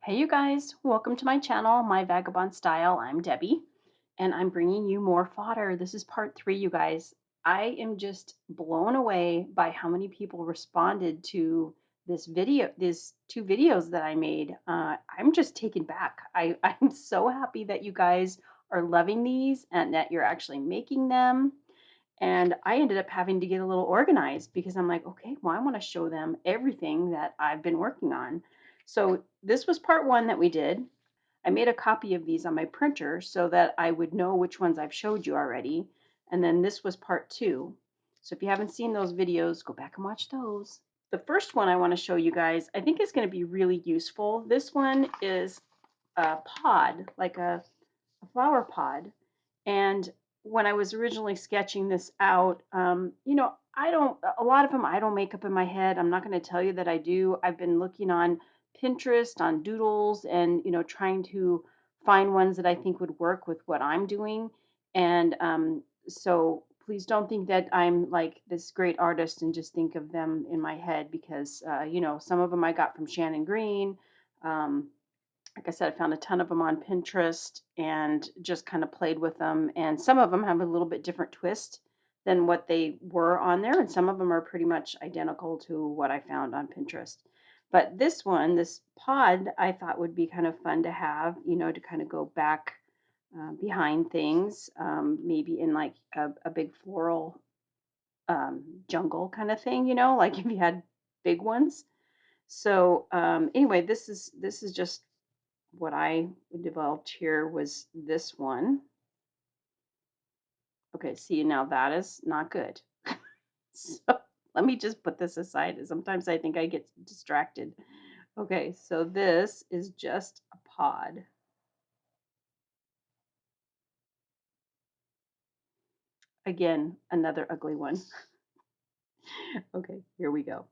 Hey you guys, welcome to my channel, My Vagabond Style. I'm Debbie, and I'm bringing you more fodder. This is part 3, you guys. I am just blown away by how many people responded to this video, these 2 videos that I made. I'm just taken back. I'm so happy that you guys are loving these and that you're actually making them. And I ended up having to get a little organized because I'm like, okay, well, I want to show them everything that I've been working on. So this was part 1 that we did. I made a copy of these on my printer so that I would know which ones I've showed you already. And then this was part 2. So if you haven't seen those videos, go back and watch those. The first one I want to show you guys, I think is going to be really useful. This one is a pod, like a flower pod. And when I was originally sketching this out, I don't, a lot of them I don't make up in my head. I'm not going to tell you that I do. I've been looking on Pinterest, on Doodles, and, trying to find ones that I think would work with what I'm doing. And so please don't think that I'm like this great artist and just think of them in my head because, some of them I got from Shannon Green. Um, like I said, I found a ton of them on Pinterest and just kind of played with them. And some of them have a little bit different twist than what they were on there, and some of them are pretty much identical to what I found on Pinterest. But this one, this pod, I thought would be kind of fun to have, to kind of go back behind things, maybe in like a big floral jungle kind of thing, like if you had big ones. So anyway, this is just what I developed here was this one. Okay, see, now that is not good. So let me just put this aside. Sometimes I think I get distracted. Okay, so this is just a pod. Again, another ugly one. Okay, here we go.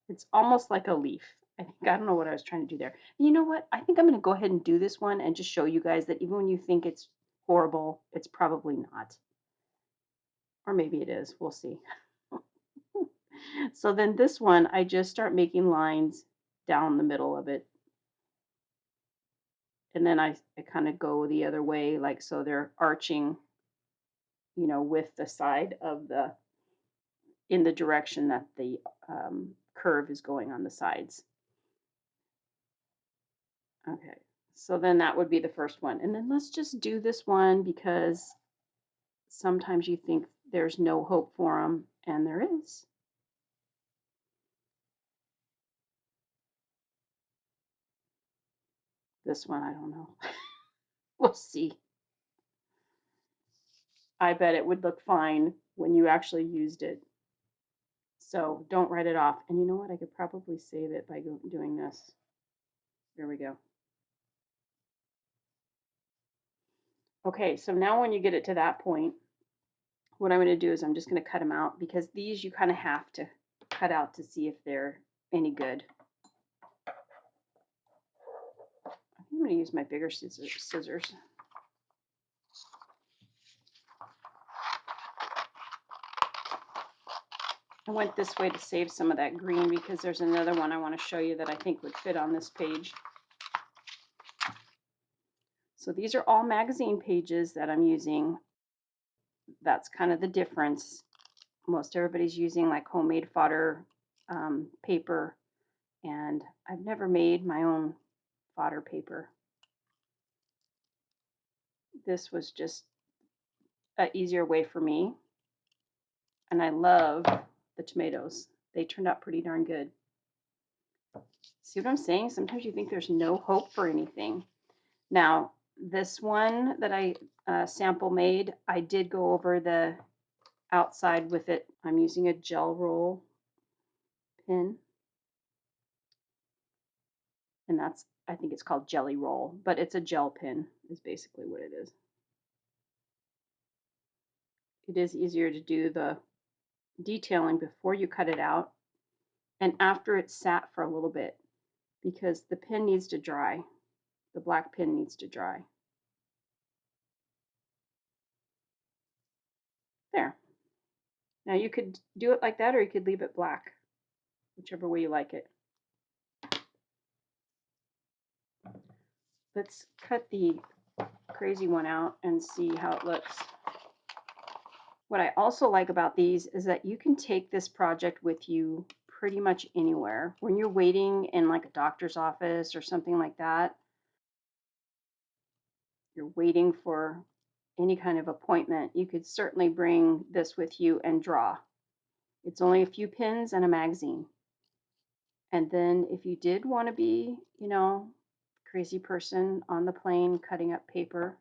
It's almost like a leaf. I don't know what I was trying to do there. You know what? I think I'm going to go ahead and do this one and just show you guys that even when you think it's horrible, it's probably not. Or maybe it is. We'll see. So then this one, I just start making lines down the middle of it. And then I kind of go the other way, like so they're arching, with the side of in the direction that the curve is going on the sides. Okay, so then that would be the first one. And then let's just do this one because sometimes you think there's no hope for them, and there is. This one, I don't know. We'll see. I bet it would look fine when you actually used it. So don't write it off. And you know what? I could probably save it by doing this. There we go. Okay, so now when you get it to that point, what I'm going to do is I'm just going to cut them out because these you kind of have to cut out to see if they're any good. I'm going to use my bigger scissors. I went this way to save some of that green because there's another one I want to show you that I think would fit on this page. So these are all magazine pages that I'm using. That's kind of the difference. Most everybody's using like homemade fodder paper, and I've never made my own fodder paper. This was just an easier way for me, and I love the tomatoes. They turned out pretty darn good. See what I'm saying? Sometimes you think there's no hope for anything. Now, this one that I sample made, I did go over the outside with it. I'm using a gel roll pin, and that's, I think it's called Jelly Roll, but it's a gel pin is basically what it is. It is easier to do the detailing before you cut it out and after it's sat for a little bit because the pin needs to dry. The black pin needs to dry. There. Now you could do it like that or you could leave it black. whichever way you like it. Let's cut the crazy one out and see how it looks. What I also like about these is that you can take this project with you pretty much anywhere. When you're waiting in like a doctor's office or something like that, you're waiting for any kind of appointment, you could certainly bring this with you and draw. It's only a few pins and a magazine. And then if you did want to be, crazy person on the plane cutting up paper,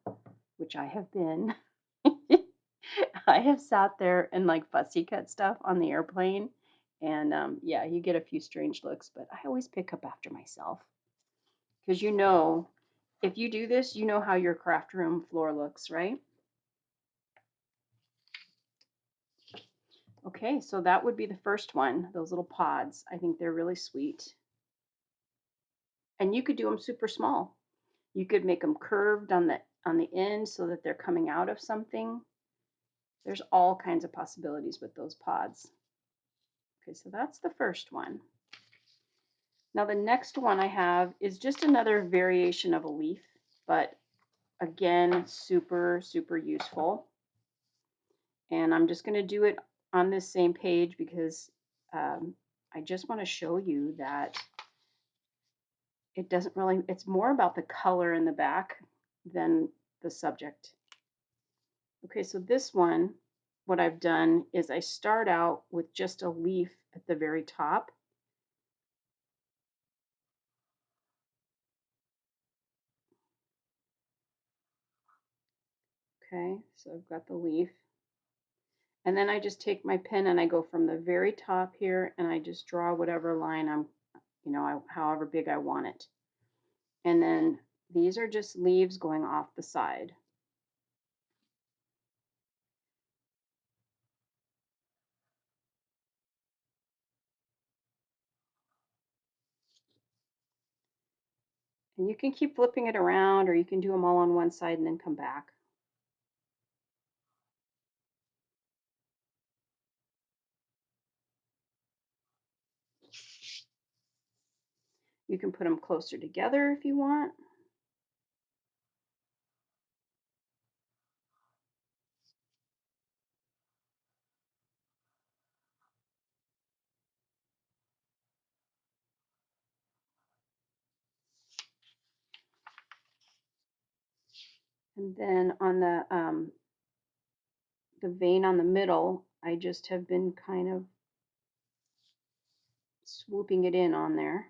which I have been, I have sat there and like fussy cut stuff on the airplane. And yeah, you get a few strange looks, but I always pick up after myself. Because if you do this, you know how your craft room floor looks, right? Okay, so that would be the first one, those little pods. I think they're really sweet. And you could do them super small. You could make them curved on the end so that they're coming out of something. There's all kinds of possibilities with those pods. Okay, so that's the first one. Now the next one I have is just another variation of a leaf, but again, super, super useful. And I'm just going to do it on this same page because I just want to show you that it's more about the color in the back than the subject. Okay, so this one, what I've done is I start out with just a leaf at the very top. Okay, so I've got the leaf. And then I just take my pen and I go from the very top here and I just draw whatever line however big I want it. And then these are just leaves going off the side. And you can keep flipping it around or you can do them all on one side and then come back. You can put them closer together if you want. And then on the vein on the middle, I just have been kind of swooping it in on there.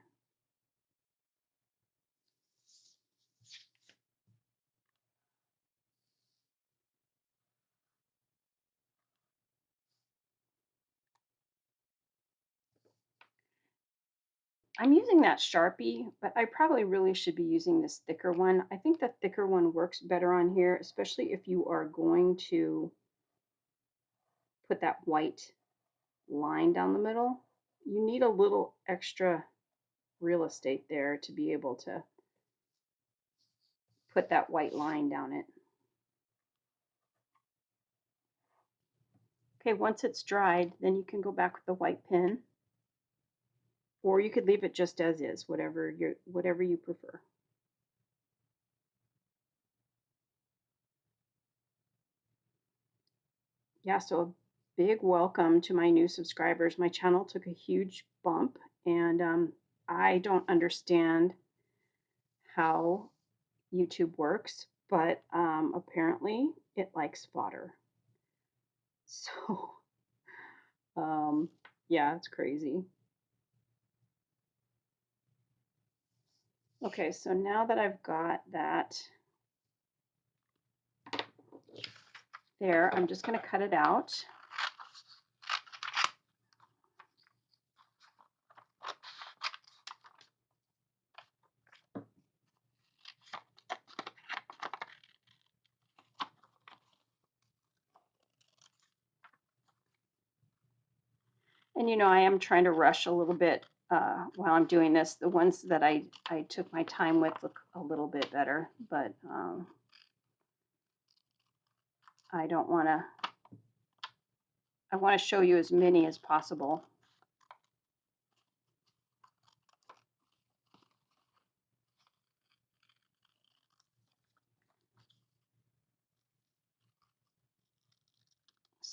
I'm using that Sharpie, but I probably really should be using this thicker one. I think the thicker one works better on here, especially if you are going to put that white line down the middle. You need a little extra real estate there to be able to put that white line down it. Okay, once it's dried, then you can go back with the white pen, or you could leave it just as is, whatever you prefer. Yeah, so a big welcome to my new subscribers. My channel took a huge bump, and I don't understand how YouTube works, but apparently it likes fodder. So, um, yeah, it's crazy. Okay, so now that I've got that there, I'm just going to cut it out. And I am trying to rush a little bit while I'm doing this. The ones that I took my time with look a little bit better, but I don't want to, I want to show you as many as possible.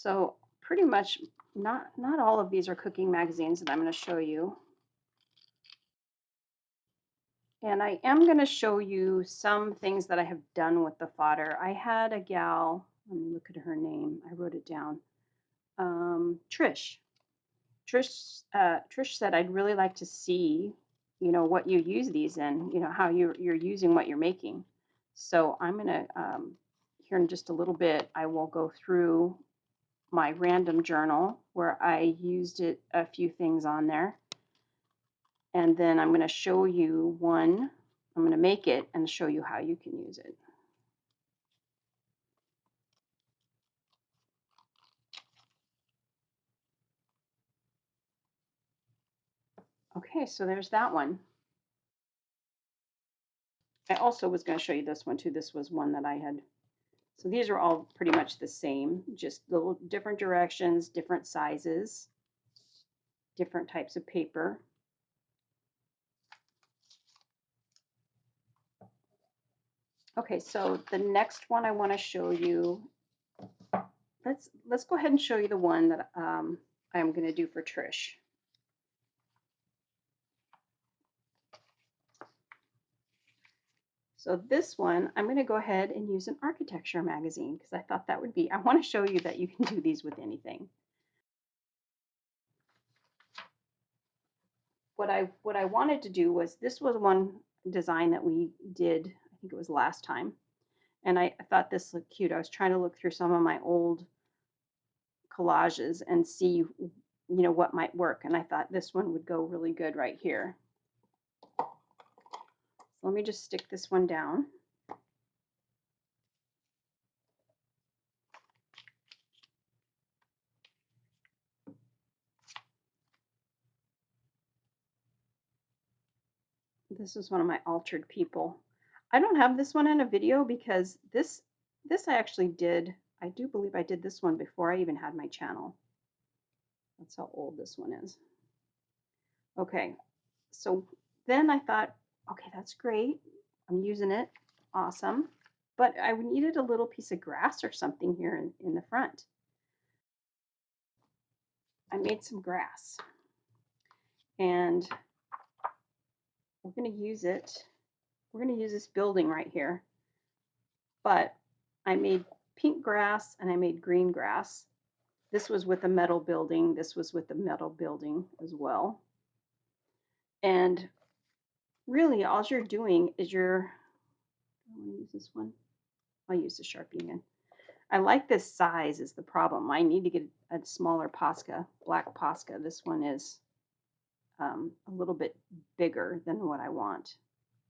So pretty much not all of these are cooking magazines that I'm going to show you. And I am going to show you some things that I have done with the fodder. I had a gal, let me look at her name. I wrote it down. Trish. Trish said, I'd really like to see, what you use these in, how you're using what you're making. So I'm going to, here in just a little bit, I will go through my random journal where I used a few things on there. And then I'm going to show you one. I'm going to make it and show you how you can use it. Okay, so there's that one. I also was going to show you this one too. This was one that I had. So these are all pretty much the same, just little different directions, different sizes, different types of paper. Okay, so the next one I want to show you, let's go ahead and show you the one that I'm going to do for Trish. So this one, I'm going to go ahead and use an architecture magazine because I thought that would be, I want to show you that you can do these with anything. What I wanted to do was, this was one design that we did, I think it was last time. And I thought this looked cute. I was trying to look through some of my old collages and see, what might work. And I thought this one would go really good right here. So let me just stick this one down. This is one of my altered people. I don't have this one in a video because this I actually did. I do believe I did this one before I even had my channel. That's how old this one is. Okay, so then I thought, okay, that's great. I'm using it. Awesome. But I needed a little piece of grass or something here in the front. I made some grass. And we're going to use it. We're going to use this building right here. But I made pink grass and I made green grass. This was with a metal building. This was with a metal building as well. And really all you're doing is I want to use this one. I'll use the Sharpie again. I like this size is the problem. I need to get a smaller Posca, black Posca. This one is a little bit bigger than what I want.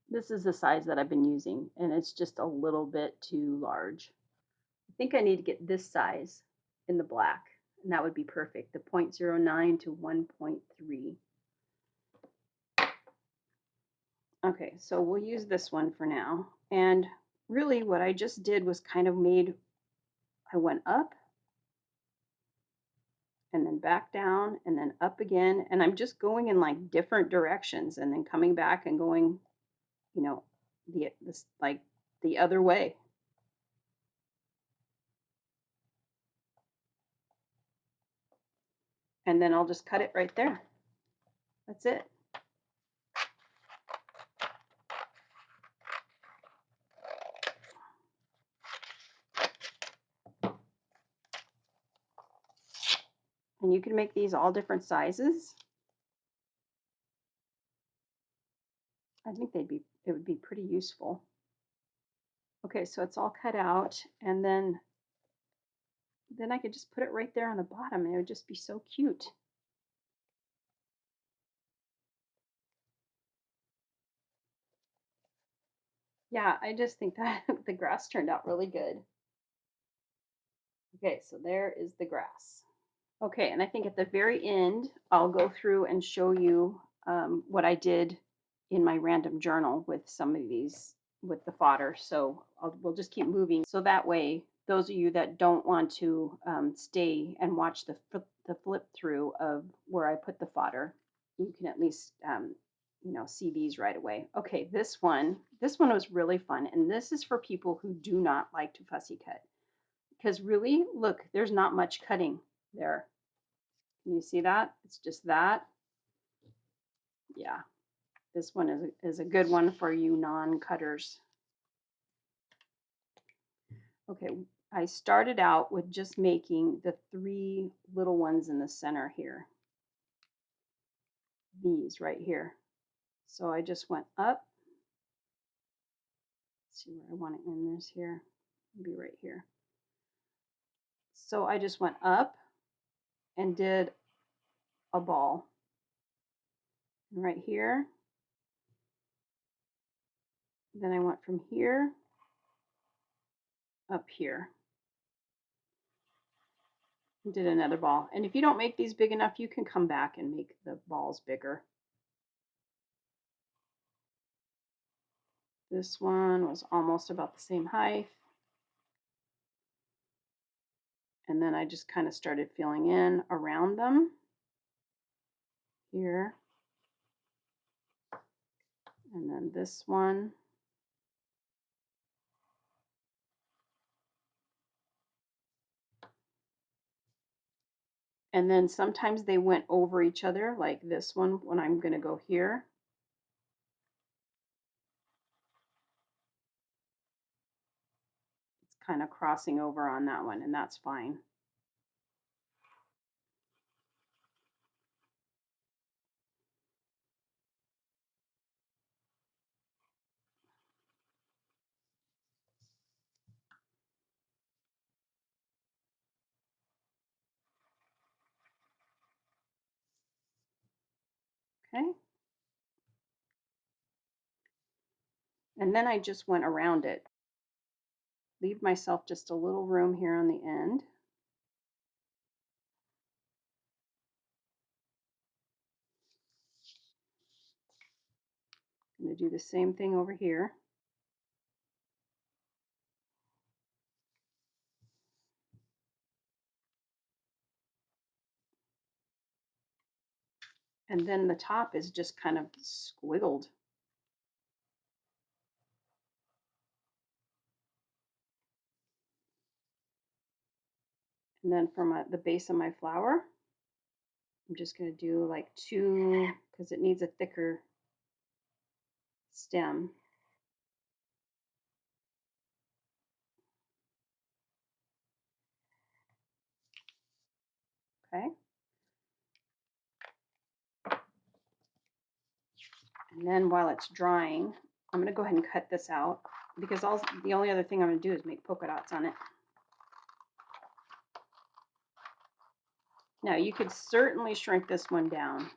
This is the size that I've been using, and it's just a little bit too large. I think I need to get this size in the black, and that would be perfect, the 0.09 to 1.3. Okay, so we'll use this one for now. And really what I just did was kind of I went up and then back down and then up again. And I'm just going in like different directions and then coming back and going, like the other way. And then I'll just cut it right there. That's it. And you can make these all different sizes. I think it would be pretty useful. Okay, so it's all cut out, and then I could just put it right there on the bottom and it would just be so cute. Yeah, I just think that the grass turned out really good. Okay, so there is the grass. Okay, and I think at the very end, I'll go through and show you what I did in my random journal with some of these, with the fodder. So we'll just keep moving. So that way, those of you that don't want to stay and watch the flip through of where I put the fodder, you can at least see these right away. Okay, this one was really fun, and this is for people who do not like to fussy cut, Because really, look, there's not much cutting there. Can you see that? It's just that. Yeah, this one is a good one for you non-cutters. Okay, I started out with just making the 3 little ones in the center here. These right here. So I just went up. Let's see where I want to end this here. Maybe right here. So I just went up and did a ball. And right here. Then I went from here up here. And did another ball. And if you don't make these big enough, you can come back and make the balls bigger. This one was almost about the same height. And then I just kind of started filling in around them here. And then this one. And then sometimes they went over each other, like this one when I'm going to go here. It's kind of crossing over on that one, and that's fine. Okay. And then I just went around it. Leave myself just a little room here on the end. I'm going to do the same thing over here. And then the top is just kind of squiggled. And then for the base of my flower, I'm just going to do like 2, because it needs a thicker stem. Okay. And then while it's drying, I'm going to go ahead and cut this out, because the only other thing I'm going to do is make polka dots on it. Now you could certainly shrink this one down.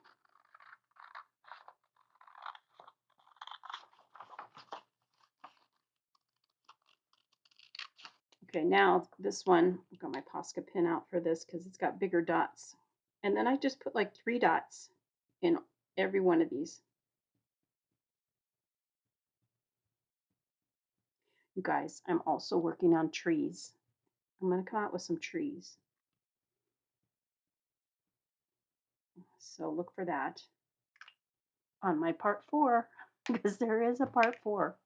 Okay, now this one, I've got my Posca pin out for this because it's got bigger dots. And then I just put like 3 dots in every one of these. You guys, I'm also working on trees. I'm going to come out with some trees. So look for that on my part 4, because there is a part 4.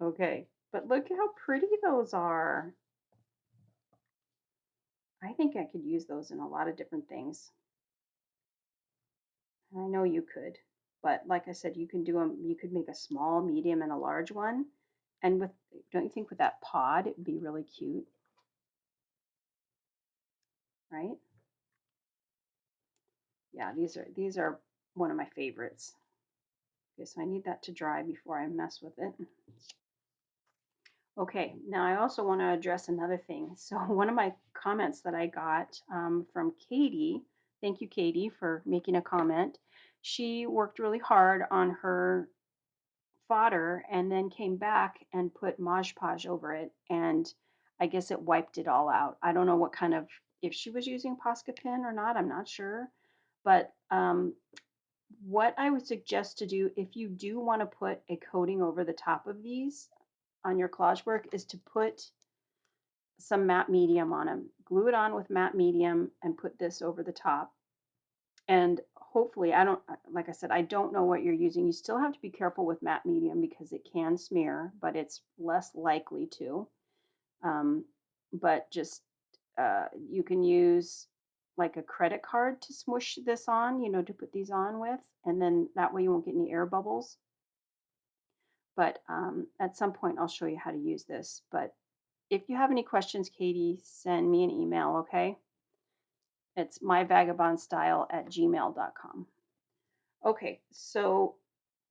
Okay, but look how pretty those are. I think I could use those in a lot of different things. I know you could, but like I said, you can do them. You could make a small, medium, and a large one. And with, don't you think with that pod, it would be really cute, right? Yeah, these are one of my favorites. Okay, so I need that to dry before I mess with it. Okay, now I also want to address another thing. So one of my comments that I got from Katie, thank you, Katie, for making a comment. She worked really hard on her fodder and then came back and put Mod Podge over it, and I guess it wiped it all out. I don't know what kind of, if she was using Posca pin or not, I'm not sure. But what I would suggest to do if you do want to put a coating over the top of these on your collage work is to put some matte medium on them. Glue it on with matte medium and put this over the top. And hopefully, I don't, like I said, I don't know what you're using. You still have to be careful with matte medium because it can smear, but it's less likely to. Um, but just you can use like a credit card to smush this on, to put these on with, and then that way you won't get any air bubbles. But at some point, I'll show you how to use this. But if you have any questions, Katie, send me an email, okay? It's myvagabondstyle@gmail.com. Okay, so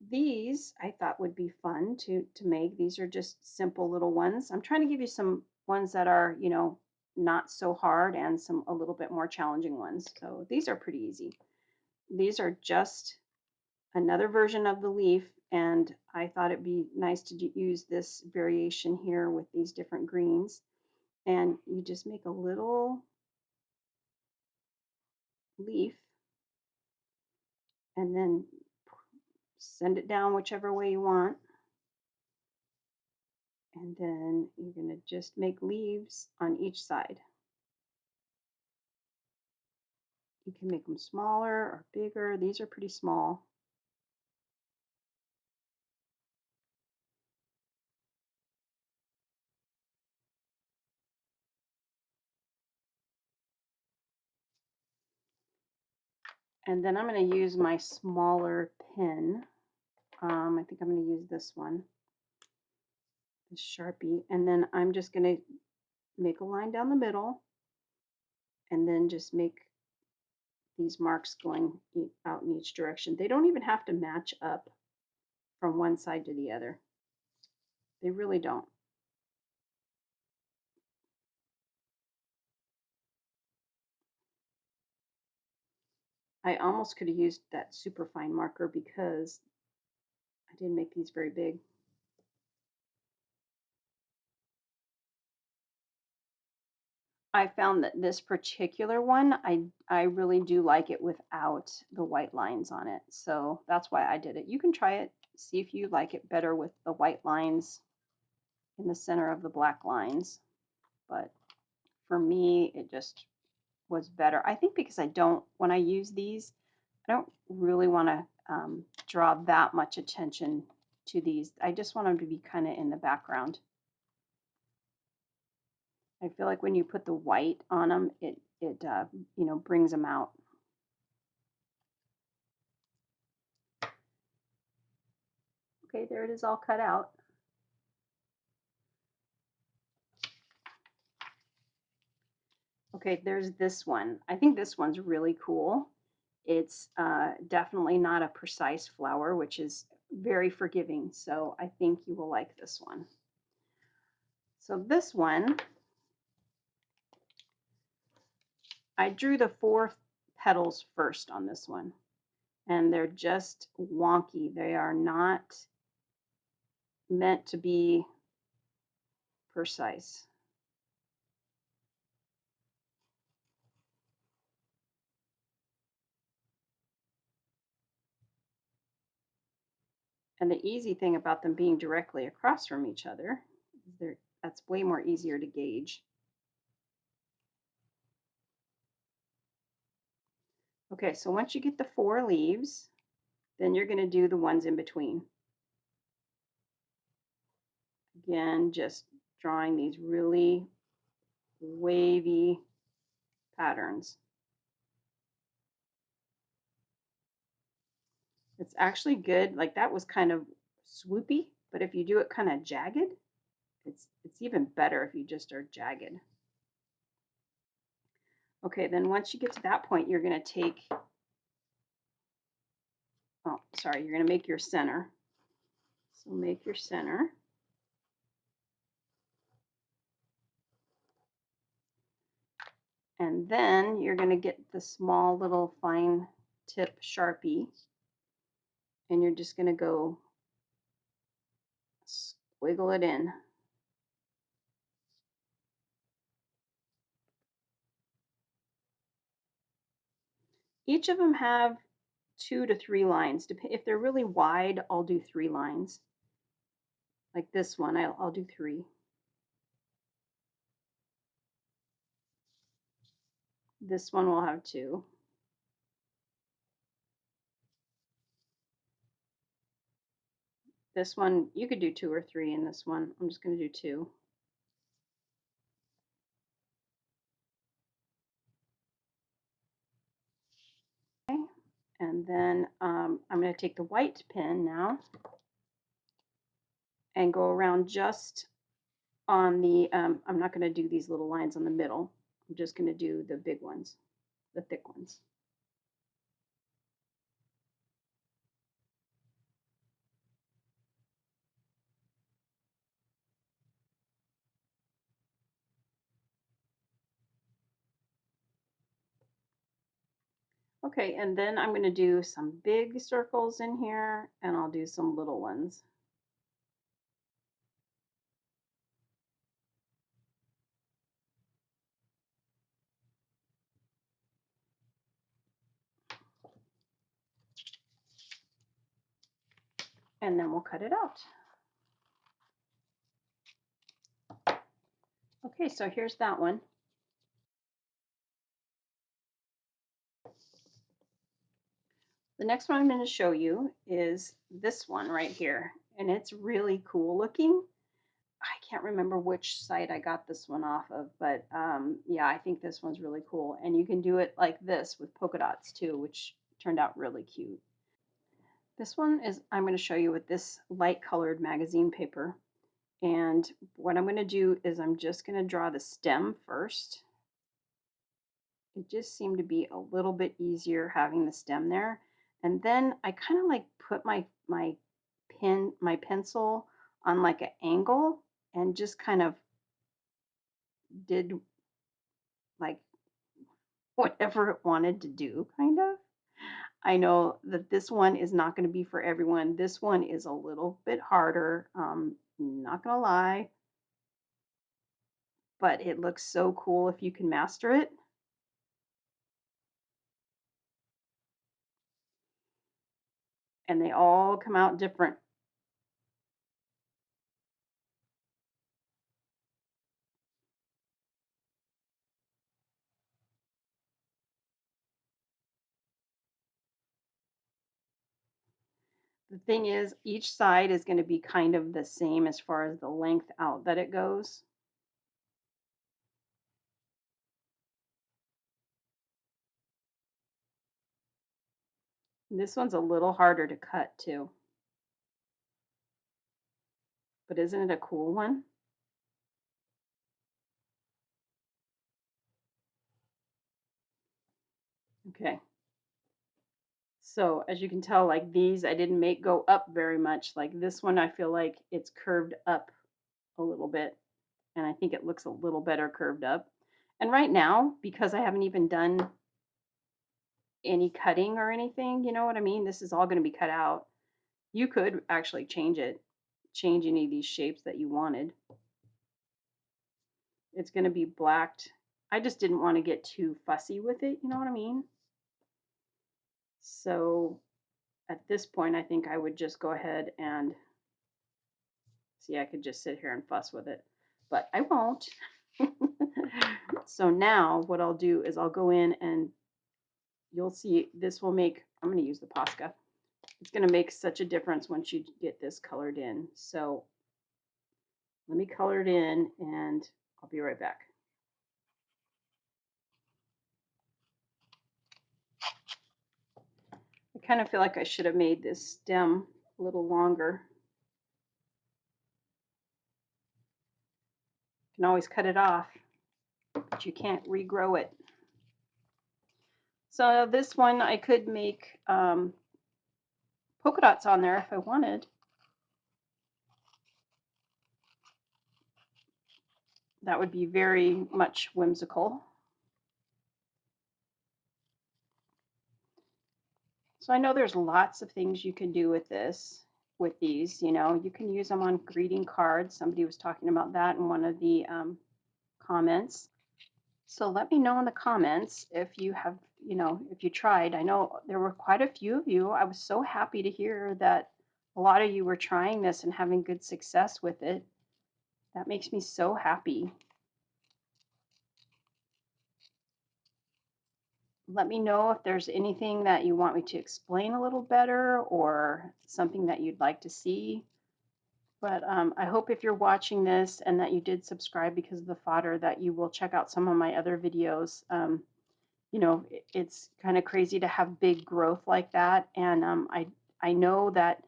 these I thought would be fun to make. These are just simple little ones. I'm trying to give you some ones that are, not so hard and some a little bit more challenging ones. So these are pretty easy. These are just another version of the leaf, and I thought it'd be nice to use this variation here with these different greens. And you just make a little leaf and then send it down whichever way you want. And then you're going to just make leaves on each side. You can make them smaller or bigger. These are pretty small. And then I'm going to use my smaller pen. I think I'm going to use this one, this Sharpie. And then I'm just going to make a line down the middle and then just make these marks going out in each direction. They don't even have to match up from one side to the other. They really don't. I almost could have used that super fine marker because I didn't make these very big. I found that this particular one, I really do like it without the white lines on it. So that's why I did it. You can try it, see if you like it better with the white lines in the center of the black lines. But for me, it just was better. I think because when I use these, I don't really want to draw that much attention to these. I just want them to be kind of in the background. I feel like when you put the white on them, it brings them out. Okay, there it is all cut out. Okay, there's this one. I think this one's really cool. It's definitely not a precise flower, which is very forgiving. So I think you will like this one. So this one, I drew the 4 petals first on this one, and they're just wonky. They are not meant to be precise. And the easy thing about them being directly across from each other is that's way more easier to gauge. Okay, so once you get the 4 leaves, then you're going to do the ones in between. Again, just drawing these really wavy patterns. It's actually good. Like that was kind of swoopy, but if you do it kind of jagged, it's even better if you just are jagged. Okay, then once you get to that point, you're going to take, oh, sorry, you're going to make your center. So make your center. And then you're going to get the small little fine tip Sharpie, and you're just going to go squiggle it in. Each of them have 2 to 3 lines. If they're really wide, I'll do 3 lines. Like this one, I'll do 3. This one will have 2. This one, you could do 2 or 3 in this one. I'm just going to do 2. And then I'm going to take the white pen now and go around just on the, I'm not going to do these little lines on the middle. I'm just going to do the big ones, the thick ones. Okay, and then I'm going to do some big circles in here, and I'll do some little ones. And then we'll cut it out. Okay, so here's that one. The next one I'm going to show you is this one right here, and it's really cool looking. I can't remember which site I got this one off of, but yeah, I think this one's really cool. And you can do it like this with polka dots too, which turned out really cute. This one is, I'm going to show you with this light colored magazine paper. And what I'm going to do is I'm just going to draw the stem first. It just seemed to be a little bit easier having the stem there. And then I kind of like put my pencil on like an angle and just kind of did like whatever it wanted to do, kind of. I know that this one is not going to be for everyone. This one is a little bit harder, not going to lie, but it looks so cool if you can master it. And they all come out different. The thing is, each side is going to be kind of the same as far as the length out that it goes. This one's a little harder to cut too, but isn't it a cool one? Okay. So as you can tell, like these, I didn't make go up very much. Like this one, I feel like it's curved up a little bit, and I think it looks a little better curved up. And right now, because I haven't even done any cutting or anything, you know what I mean? This is all going to be cut out. You could actually change it, change any of these shapes that you wanted. It's going to be blacked. I just didn't want to get too fussy with it, you know what I mean? So at this point, I think I would just go ahead and see, I could just sit here and fuss with it, but I won't. So now what I'll do is I'll go in and you'll see this will make, I'm going to use the Posca. It's going to make such a difference once you get this colored in. So let me color it in and I'll be right back. I kind of feel like I should have made this stem a little longer. You can always cut it off, but you can't regrow it. So this one I could make polka dots on there if I wanted. That would be very much whimsical. So I know there's lots of things you can do with this, with these. You know, you can use them on greeting cards. Somebody was talking about that in one of the comments. So let me know in the comments if you have, you know, if you tried. I know there were quite a few of you. I was so happy to hear that a lot of you were trying this and having good success with it. That makes me so happy. Let me know if there's anything that you want me to explain a little better or something that you'd like to see. But I hope if you're watching this and that you did subscribe because of the fodder that you will check out some of my other videos. you know, it's kind of crazy to have big growth like that. And I know that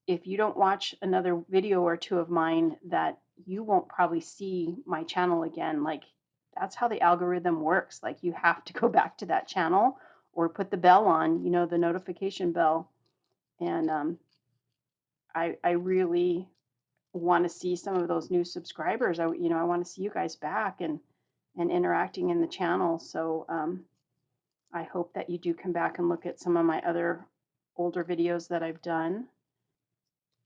if you don't watch another video or two of mine, that you won't probably see my channel again. Like that's how the algorithm works. Like you have to go back to that channel or put the bell on, you know, the notification bell. And I really want to see some of those new subscribers. I want to see you guys back and interacting in the channel. So I hope that you do come back and look at some of my other older videos that I've done.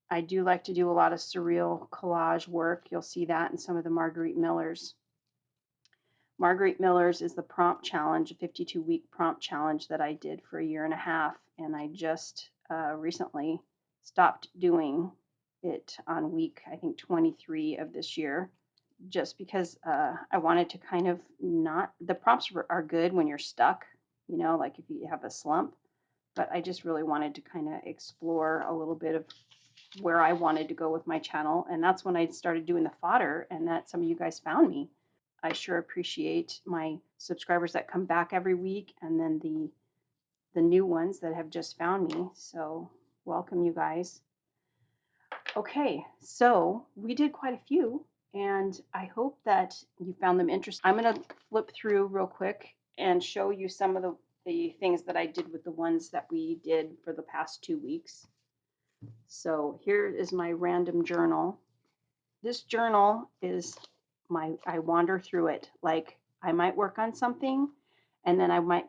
I do like to do a lot of surreal collage work. You'll see that in some of the Marguerite Millers. Marguerite Miller's is the prompt challenge, a 52-week prompt challenge that I did for a year and a half, and I just recently stopped doing it on week, I think, 23 of this year, just because I wanted to kind of not, the prompts are good when you're stuck, you know, like if you have a slump, but I just really wanted to kind of explore a little bit of where I wanted to go with my channel. And that's when I started doing the fodder, and that some of you guys found me. I sure appreciate my subscribers that come back every week, and then the new ones that have just found me. So welcome, you guys. Okay, so we did quite a few, and I hope that you found them interesting. I'm going to flip through real quick and show you some of the things that I did with the ones that we did for the past 2 weeks. So here is my random journal. This journal is I wander through it. Like I might work on something and then I might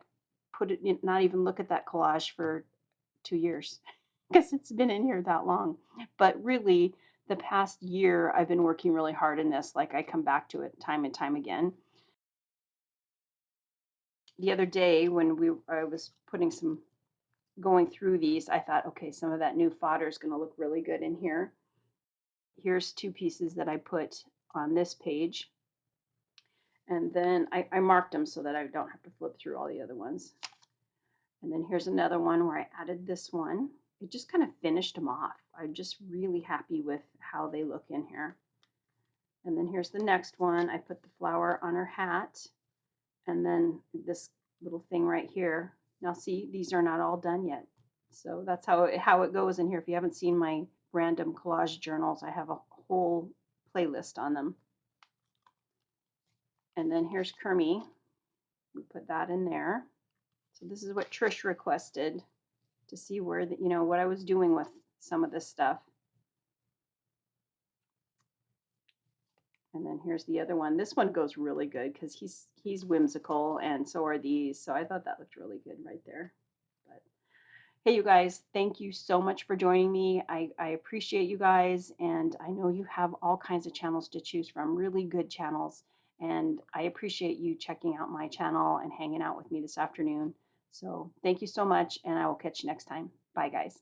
put it in, not even look at that collage for 2 years because it's been in here that long. But really, the past year, I've been working really hard in this. Like I come back to it time and time again. The other day when I was going through these, I thought, okay, some of that new fodder is going to look really good in here. Here's two pieces that I put on this page. And then I marked them so that I don't have to flip through all the other ones. And then here's another one where I added this one. It just kind of finished them off. I'm just really happy with how they look in here. And then here's the next one. I put the flower on her hat. And then this little thing right here. Now see, these are not all done yet. So that's how it goes in here. If you haven't seen my random collage journals, I have a whole playlist on them. And then here's Kermie. We put that in there. So this is what Trish requested to see where what I was doing with some of this stuff. And then here's the other one. This one goes really good because he's whimsical and so are these. So I thought that looked really good right there. But hey, you guys, thank you so much for joining me. I appreciate you guys, and I know you have all kinds of channels to choose from, really good channels. And I appreciate you checking out my channel and hanging out with me this afternoon. So thank you so much, and I will catch you next time. Bye, guys.